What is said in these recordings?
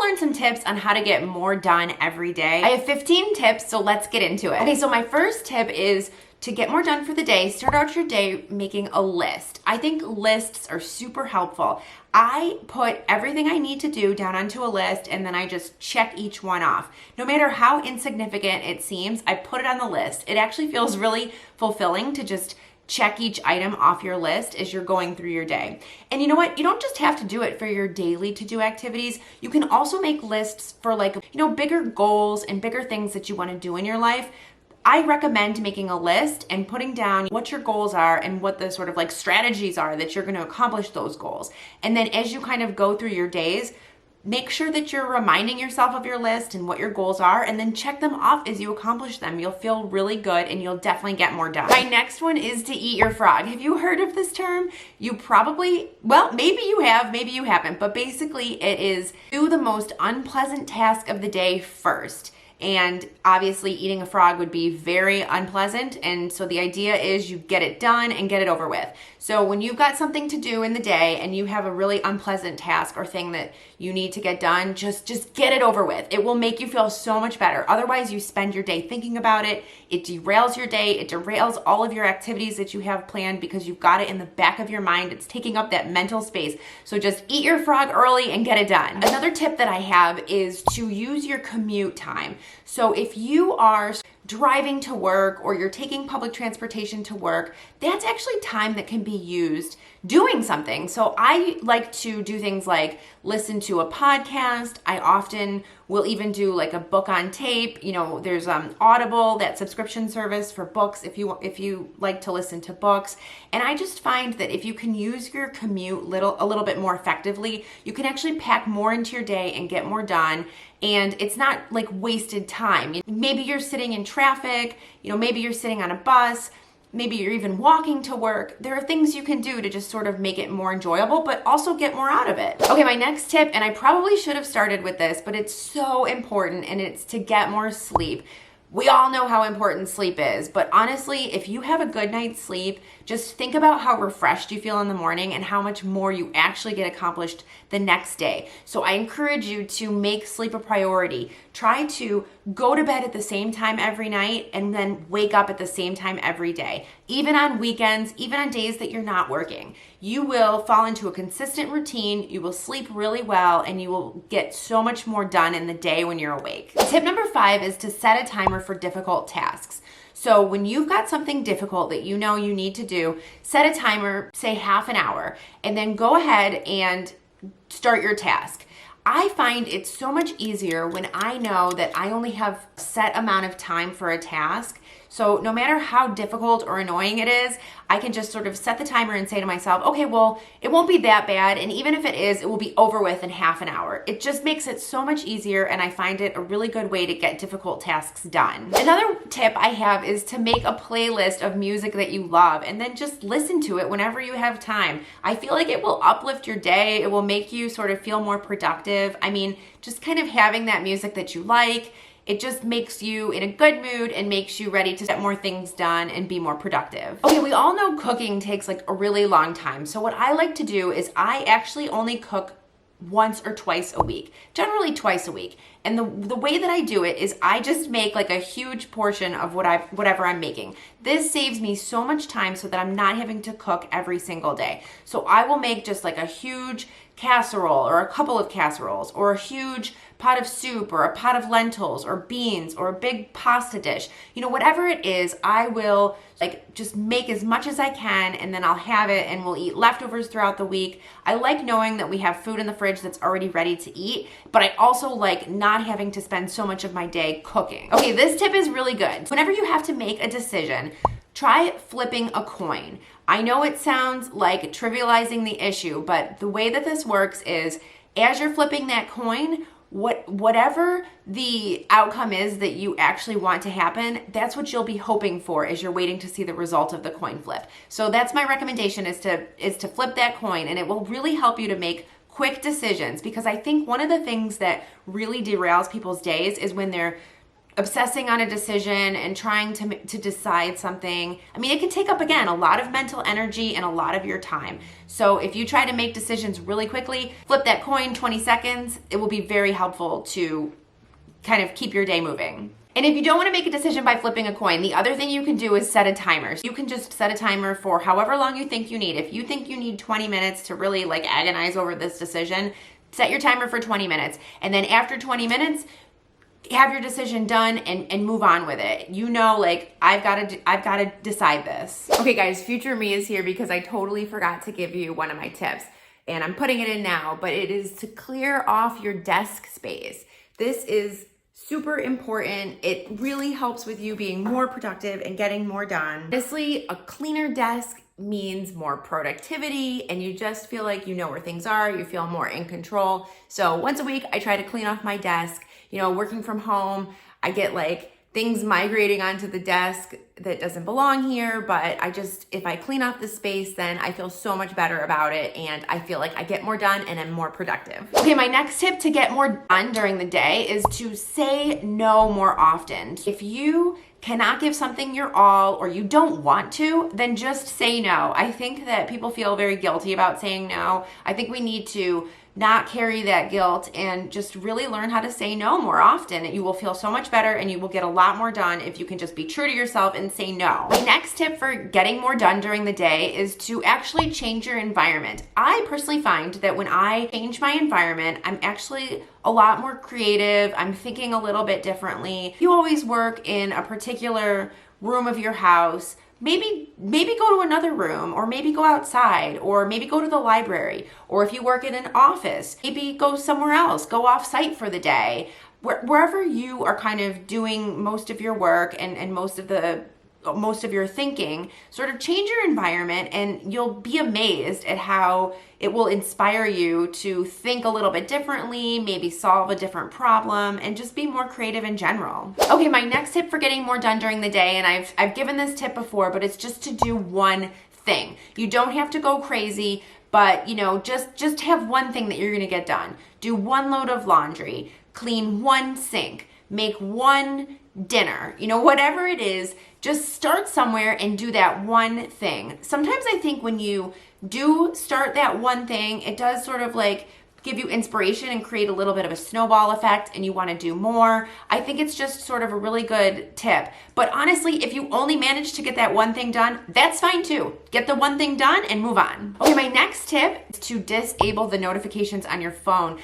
learn some tips on how to get more done every day. I have 15 tips, so let's get into it. Okay, so my first tip is to get more done for the day, start out your day making a list. I think lists are super helpful. I put everything I need to do down onto a list and then I just check each one off. No matter how insignificant it seems, I put it on the list. It actually feels really fulfilling to just check each item off your list as you're going through your day. And you know what? You don't just have to do it for your daily to-do activities. You can also make lists for bigger goals and bigger things that you want to do in your life. I recommend making a list and putting down what your goals are and what the sort of strategies are that you're going to accomplish those goals. And then as you kind of go through your days, make sure that you're reminding yourself of your list and what your goals are, and then check them off as you accomplish them. You'll feel really good and you'll definitely get more done. My next one is to eat your frog. Have you heard of this term? You probably, well, maybe you have, maybe you haven't, but basically it is do the most unpleasant task of the day first. And obviously eating a frog would be very unpleasant. And so the idea is you get it done and get it over with. So when you've got something to do in the day and you have a really unpleasant task or thing that you need to get done, just get it over with. It will make you feel so much better. Otherwise, you spend your day thinking about it. It derails your day. It derails all of your activities that you have planned because you've got it in the back of your mind. It's taking up that mental space. So just eat your frog early and get it done. Another tip that I have is to use your commute time. So if you are driving to work or you're taking public transportation to work, that's actually time that can be used doing something. So I like to do things like listen to a podcast. I often will even do a book on tape. There's Audible, that subscription service for books if you like to listen to books. And I just find that if you can use your commute a little bit more effectively, you can actually pack more into your day and get more done. And it's not wasted time. Maybe you're sitting in traffic, maybe you're sitting on a bus, maybe you're even walking to work. There are things you can do to just sort of make it more enjoyable, but also get more out of it. Okay, my next tip, and I probably should have started with this, but it's so important, and it's to get more sleep. We all know how important sleep is, but honestly, if you have a good night's sleep, just think about how refreshed you feel in the morning and how much more you actually get accomplished the next day. So I encourage you to make sleep a priority. Try to go to bed at the same time every night and then wake up at the same time every day. Even on weekends, even on days that you're not working. You will fall into a consistent routine, you will sleep really well, and you will get so much more done in the day when you're awake. Tip number 5 is to set a timer for difficult tasks. So when you've got something difficult that you know you need to do, set a timer, say half an hour, and then go ahead and start your task. I find it's so much easier when I know that I only have a set amount of time for a task. So no matter how difficult or annoying it is, I can just sort of set the timer and say to myself, okay, well, it won't be that bad. And even if it is, it will be over with in half an hour. It just makes it so much easier. And I find it a really good way to get difficult tasks done. Another tip I have is to make a playlist of music that you love and then just listen to it whenever you have time. I feel like it will uplift your day. It will make you sort of feel more productive. I mean, just kind of having that music that you like, it just makes you in a good mood and makes you ready to get more things done and be more productive. Okay, we all know cooking takes a really long time. So what I like to do is I actually only cook once or twice a week, generally twice a week. And the way that I do it is I just make a huge portion of whatever I'm making. This saves me so much time so that I'm not having to cook every single day. So I will make just a huge casserole or a couple of casseroles or a huge pot of soup or a pot of lentils or beans or a big pasta dish. Whatever it is, I will just make as much as I can and then I'll have it and we'll eat leftovers throughout the week. I like knowing that we have food in the fridge that's already ready to eat, but I also like not having to spend so much of my day cooking. Okay, this tip is really good. Whenever you have to make a decision, try flipping a coin. I know it sounds like trivializing the issue, but the way that this works is as you're flipping that coin, whatever the outcome is that you actually want to happen, that's what you'll be hoping for as you're waiting to see the result of the coin flip. So that's my recommendation is to flip that coin, and it will really help you to make quick decisions, because I think one of the things that really derails people's days is when they're obsessing on a decision and trying to decide something, I mean, it can take up, again, a lot of mental energy and a lot of your time. So if you try to make decisions really quickly, flip that coin 20 seconds, it will be very helpful to kind of keep your day moving. And if you don't want to make a decision by flipping a coin, the other thing you can do is set a timer. You can just set a timer for however long you think you need. If you think you need 20 minutes to really like agonize over this decision, set your timer for 20 minutes. And then after 20 minutes, have your decision done and move on with it. You know, like, I've got to decide this. Okay guys, future me is here because I totally forgot to give you one of my tips, and I'm putting it in now, but it is to clear off your desk space. This is super important. It really helps with you being more productive and getting more done. Honestly, a cleaner desk means more productivity, and you just feel like you know where things are, you feel more in control. So once a week, I try to clean off my desk. You know, working from home, I get like things migrating onto the desk that doesn't belong here, but if I clean off the space, then I feel so much better about it, and I feel like I get more done and I'm more productive. Okay, my next tip to get more done during the day is to say no more often. If you cannot give something your all, or you don't want to, then just say no. I think that people feel very guilty about saying no. I think we need to not carry that guilt and just really learn how to say no more often. You will feel so much better and you will get a lot more done if you can just be true to yourself and say no. The next tip for getting more done during the day is to actually change your environment. I personally find that when I change my environment, I'm actually a lot more creative. I'm thinking a little bit differently. You always work in a particular room of your house. Maybe go to another room, or maybe go outside, or maybe go to the library, or if you work in an office, maybe go somewhere else, go off site for the day. Wherever you are kind of doing most of your work and most of your thinking, sort of change your environment, and you'll be amazed at how it will inspire you to think a little bit differently, maybe solve a different problem, and just be more creative in general. Okay, my next tip for getting more done during the day, and I've given this tip before, but it's just to do one thing. You don't have to go crazy, but you know, just have one thing that you're gonna get done. Do one load of laundry, clean one sink, make one dinner, you know, whatever it is, just start somewhere and do that one thing. Sometimes I think when you do start that one thing, it does sort of like give you inspiration and create a little bit of a snowball effect, and you want to do more. I think it's just sort of a really good tip. But honestly, if you only manage to get that one thing done, that's fine too. Get the one thing done and move on. Okay, my next tip is to disable the notifications on your phone.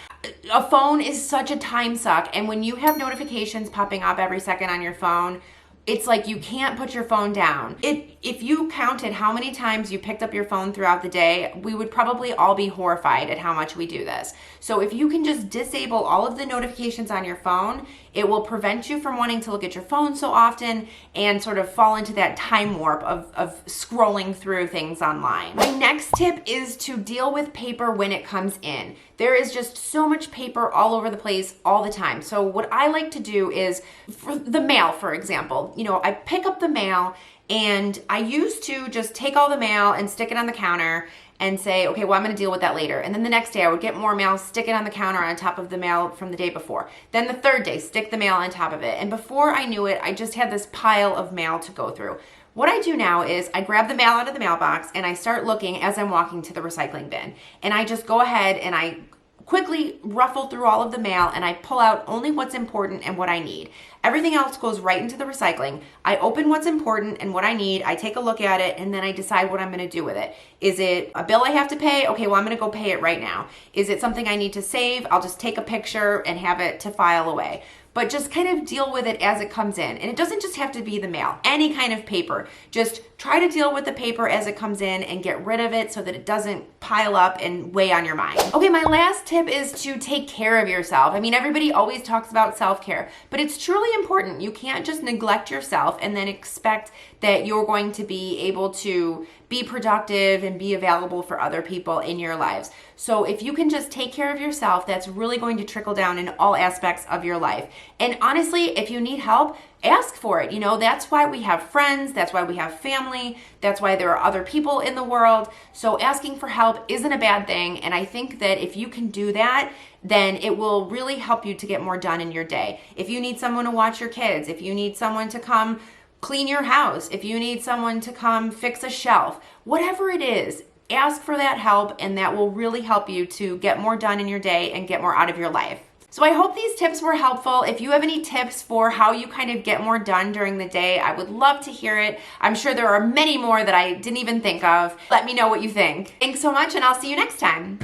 A phone is such a time suck, and when you have notifications popping up every second on your phone, it's like you can't put your phone down. If you counted how many times you picked up your phone throughout the day, we would probably all be horrified at how much we do this. So if you can just disable all of the notifications on your phone, it will prevent you from wanting to look at your phone so often and sort of fall into that time warp of scrolling through things online. My next tip is to deal with paper when it comes in. There is just so much paper all over the place all the time. So what I like to do is, for the mail, for example, you know, I pick up the mail, and I used to just take all the mail and stick it on the counter and say, okay, well, I'm gonna deal with that later. And then the next day I would get more mail, stick it on the counter on top of the mail from the day before. Then the third day, stick the mail on top of it. And before I knew it, I just had this pile of mail to go through. What I do now is I grab the mail out of the mailbox and I start looking as I'm walking to the recycling bin. And I just go ahead and I quickly ruffle through all of the mail, and I pull out only what's important and what I need. Everything else goes right into the recycling. I open what's important and what I need, I take a look at it, and then I decide what I'm gonna do with it. Is it a bill I have to pay? Okay, well, I'm gonna go pay it right now. Is it something I need to save? I'll just take a picture and have it to file away. But just kind of deal with it as it comes in. And it doesn't just have to be the mail, any kind of paper. Just try to deal with the paper as it comes in and get rid of it so that it doesn't pile up and weigh on your mind. Okay, my last tip is to take care of yourself. I mean, everybody always talks about self-care, but it's truly important. You can't just neglect yourself and then expect that you're going to be able to be be productive and be available for other people in your lives. So if you can just take care of yourself, that's really going to trickle down in all aspects of your life. And honestly, if you need help, ask for it. You know, that's why we have friends, that's why we have family, that's why there are other people in the world. So asking for help isn't a bad thing. And I think that if you can do that, then it will really help you to get more done in your day. If you need someone to watch your kids, if you need someone to come clean your house, if you need someone to come fix a shelf, whatever it is, ask for that help, and that will really help you to get more done in your day and get more out of your life. So I hope these tips were helpful. If you have any tips for how you kind of get more done during the day, I would love to hear it. I'm sure there are many more that I didn't even think of. Let me know what you think. Thanks so much, and I'll see you next time.